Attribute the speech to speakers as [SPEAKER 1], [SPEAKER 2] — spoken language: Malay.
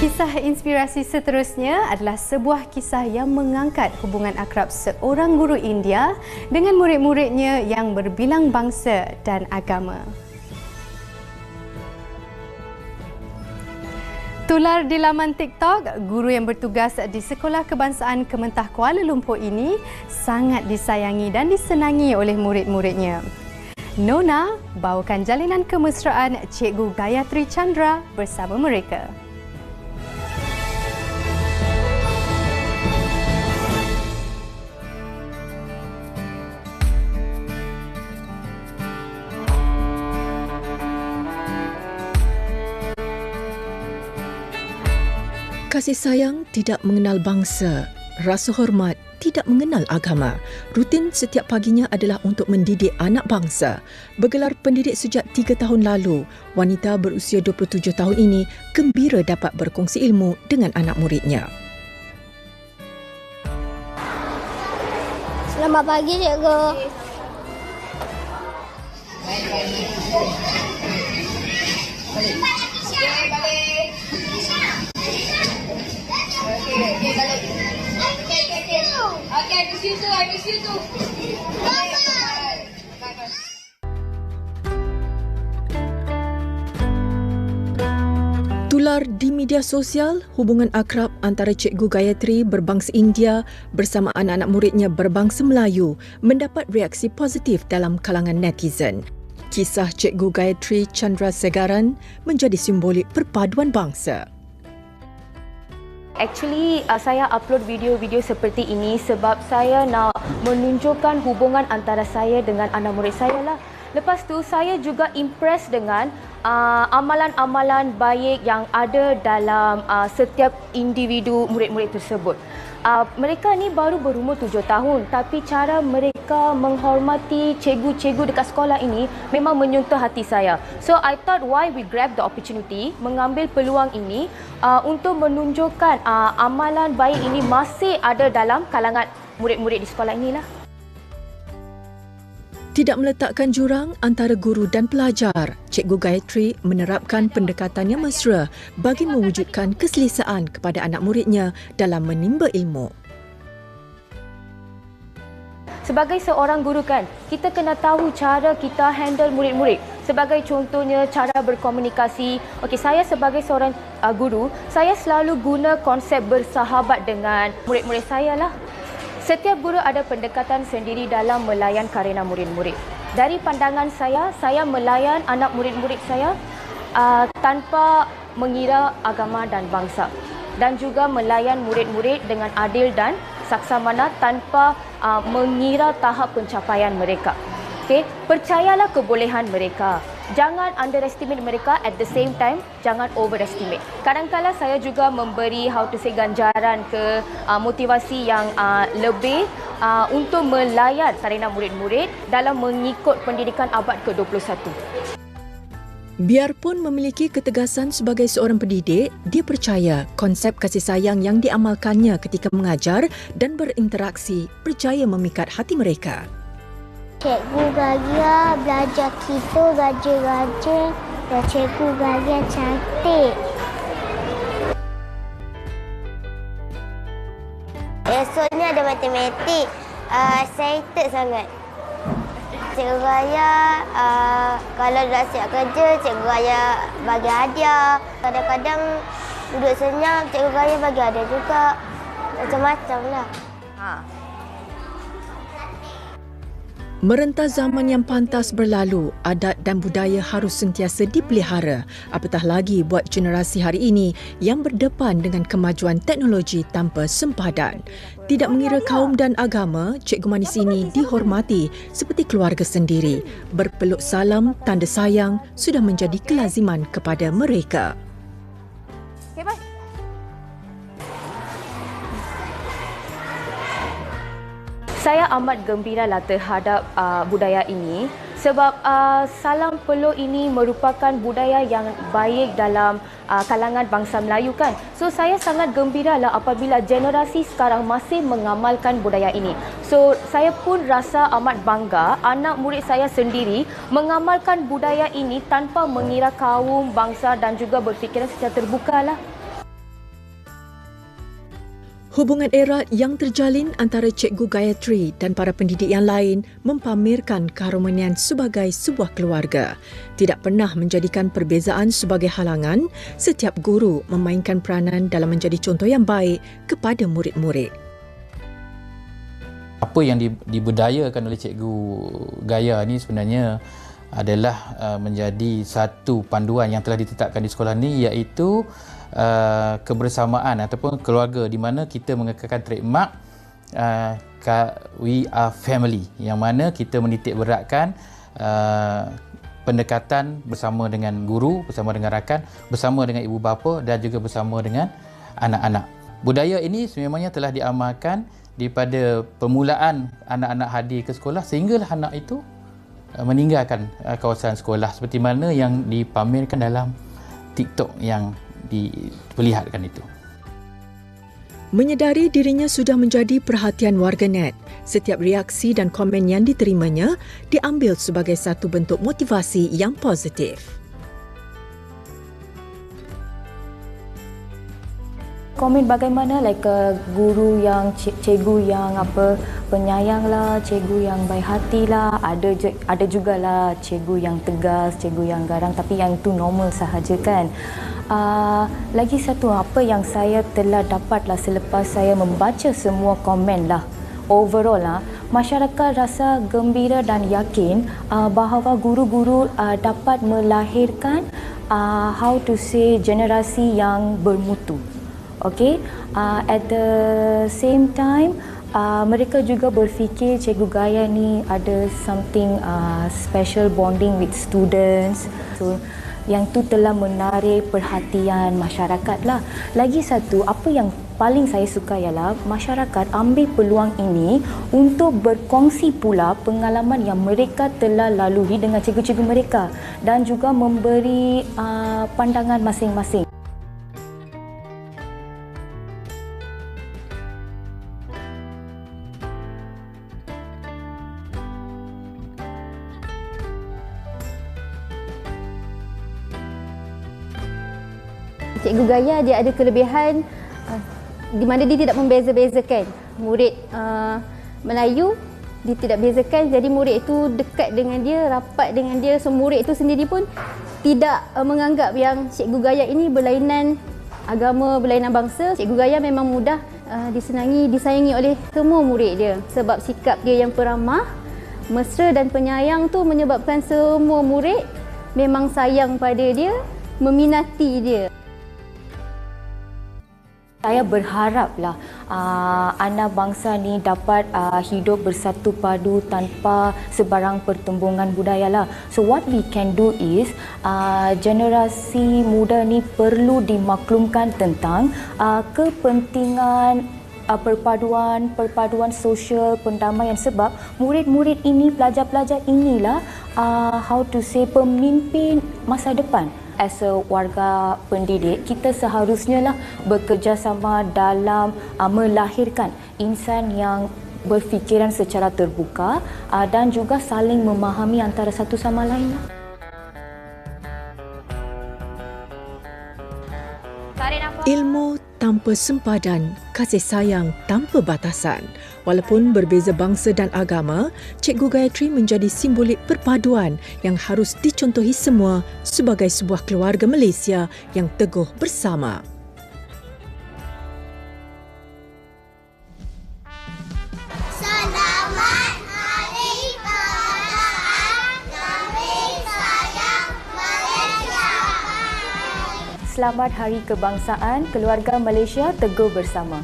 [SPEAKER 1] Kisah inspirasi seterusnya adalah sebuah kisah yang mengangkat hubungan akrab seorang guru India dengan murid-muridnya yang berbilang bangsa dan agama. Tular di laman TikTok, guru yang bertugas di Sekolah Kebangsaan Kementah Kuala Lumpur ini sangat disayangi dan disenangi oleh murid-muridnya. Nona bawakan jalinan kemesraan Cikgu Gayatri Chandra bersama mereka.
[SPEAKER 2] Kasih sayang tidak mengenal bangsa, rasa hormat tidak mengenal agama. Rutin setiap paginya adalah untuk mendidik anak bangsa. Bergelar pendidik sejak 3 tahun lalu, wanita berusia 27 tahun ini gembira dapat berkongsi ilmu dengan anak muridnya.
[SPEAKER 3] Selamat pagi, cikgu.
[SPEAKER 4] Okay, I miss you too.
[SPEAKER 2] Tular di media sosial, hubungan akrab antara Cikgu Gayatri berbangsa India bersama anak-anak muridnya berbangsa Melayu mendapat reaksi positif dalam kalangan netizen. Kisah Cikgu Gayatri Chandra Segaran menjadi simbolik perpaduan bangsa.
[SPEAKER 5] Actually, saya upload video-video seperti ini sebab saya nak menunjukkan hubungan antara saya dengan anak murid saya lah. Lepas tu, saya juga impress dengan amalan-amalan baik yang ada dalam setiap individu murid-murid tersebut. Mereka ni baru berumur 7 tahun, tapi cara mereka menghormati cikgu-cikgu dekat sekolah ini memang menyentuh hati saya. So I thought why we grab the opportunity, mengambil peluang ini untuk menunjukkan amalan baik ini masih ada dalam kalangan murid-murid di sekolah inilah.
[SPEAKER 2] Tidak meletakkan jurang antara guru dan pelajar, Cikgu Gayatri menerapkan pendekatan yang mesra bagi mewujudkan keselesaan kepada anak muridnya dalam menimba ilmu.
[SPEAKER 5] Sebagai seorang guru kan, kita kena tahu cara kita handle murid-murid. Sebagai contohnya cara berkomunikasi. Okey, saya sebagai seorang guru, saya selalu guna konsep bersahabat dengan murid-murid saya lah. Setiap guru ada pendekatan sendiri dalam melayan karena murid-murid. Dari pandangan saya melayan anak murid-murid saya tanpa mengira agama dan bangsa. Dan juga melayan murid-murid dengan adil dan saksamana tanpa mengira tahap pencapaian mereka. Okay? Percayalah kebolehan mereka. Jangan underestimate mereka, at the same time jangan overestimate. Kadang-kadang saya juga memberi ganjaran ke motivasi yang lebih untuk melayan sarana murid-murid dalam mengikut pendidikan abad ke-21.
[SPEAKER 2] Biarpun memiliki ketegasan sebagai seorang pendidik, dia percaya konsep kasih sayang yang diamalkannya ketika mengajar dan berinteraksi berjaya memikat hati mereka.
[SPEAKER 3] Cikgu Gaya belajar kita rajin-rajin dan Cikgu Gaya cantik. Esoknya ada matematik. Excited sangat. Cikgu Gaya, kalau dah siap kerja, Cikgu Gaya bagi hadiah. Kadang-kadang duduk senyap, Cikgu Gaya bagi hadiah juga. Macam-macam lah.
[SPEAKER 2] Merentas zaman yang pantas berlalu, adat dan budaya harus sentiasa dipelihara, apatah lagi buat generasi hari ini yang berdepan dengan kemajuan teknologi tanpa sempadan. Tidak mengira kaum dan agama, Cikgu Manis ini dihormati seperti keluarga sendiri. Berpeluk salam, tanda sayang sudah menjadi kelaziman kepada mereka.
[SPEAKER 5] Okay, bye. Saya amat gembiralah terhadap budaya ini sebab salam peluk ini merupakan budaya yang baik dalam kalangan bangsa Melayu kan. So saya sangat gembiralah apabila generasi sekarang masih mengamalkan budaya ini. So saya pun rasa amat bangga anak murid saya sendiri mengamalkan budaya ini tanpa mengira kaum, bangsa dan juga berfikiran secara terbuka lah.
[SPEAKER 2] Hubungan erat yang terjalin antara Cikgu Gayatri dan para pendidik yang lain mempamerkan keharmonian sebagai sebuah keluarga. Tidak pernah menjadikan perbezaan sebagai halangan, setiap guru memainkan peranan dalam menjadi contoh yang baik kepada murid-murid.
[SPEAKER 6] Apa yang diberdayakan oleh Cikgu Gaya ni sebenarnya adalah menjadi satu panduan yang telah ditetapkan di sekolah ni, iaitu kebersamaan ataupun keluarga, di mana kita mengekalkan trademark we are family, yang mana kita menitik beratkan pendekatan bersama dengan guru, bersama dengan rakan, bersama dengan ibu bapa dan juga bersama dengan anak-anak. Budaya ini sememangnya telah diamalkan daripada permulaan anak-anak hadir ke sekolah sehinggalah anak itu meninggalkan kawasan sekolah, seperti mana yang dipamerkan dalam TikTok yang diperlihatkan itu.
[SPEAKER 2] Menyedari dirinya sudah menjadi perhatian warganet, setiap reaksi dan komen yang diterimanya diambil sebagai satu bentuk motivasi yang positif.
[SPEAKER 5] Komen bagaimana guru yang cikgu yang penyayang lah, cikgu yang baik hati lah, ada jugalah cikgu yang tegas, cikgu yang garang, tapi yang itu normal sahaja kan. Lagi satu, apa yang saya telah dapatlah selepas saya membaca semua komen lah, overall lah, masyarakat rasa gembira dan yakin bahawa guru-guru dapat melahirkan generasi yang bermutu. Okay, at the same time, mereka juga berfikir Cikgu Gaya ni ada something special bonding with students. So, yang tu telah menarik perhatian masyarakat lah. Lagi satu, apa yang paling saya suka ialah masyarakat ambil peluang ini untuk berkongsi pula pengalaman yang mereka telah lalui dengan cikgu-cikgu mereka dan juga memberi pandangan masing-masing.
[SPEAKER 7] Cikgu Gaya dia ada kelebihan di mana dia tidak membeza-bezakan murid Melayu, dia tidak bezakan, jadi murid itu dekat dengan dia, rapat dengan dia. So murid itu sendiri pun tidak menganggap yang Cikgu Gaya ini berlainan agama, berlainan bangsa. Cikgu Gaya memang mudah disayangi oleh semua murid dia, sebab sikap dia yang peramah, mesra dan penyayang tu menyebabkan semua murid memang sayang pada dia, meminati dia.
[SPEAKER 5] Saya berharaplah anak bangsa ni dapat hidup bersatu padu tanpa sebarang pertembungan budaya lah. So what we can do is generasi muda ni perlu dimaklumkan tentang kepentingan perpaduan sosial, pendamaian, sebab murid-murid ini, pelajar-pelajar inilah pemimpin masa depan. As a warga pendidik, kita seharusnya lah bekerjasama dalam melahirkan insan yang berfikiran secara terbuka dan juga saling memahami antara satu sama lain.
[SPEAKER 2] Ilmu tanpa sempadan, kasih sayang tanpa batasan. Walaupun berbeza bangsa dan agama, Cikgu Gayatri menjadi simbolik perpaduan yang harus dicontohi semua sebagai sebuah keluarga Malaysia yang teguh bersama.
[SPEAKER 3] Selamat Hari Kebangsaan, kami sayang Malaysia.
[SPEAKER 5] Selamat Hari Kebangsaan, keluarga Malaysia teguh bersama.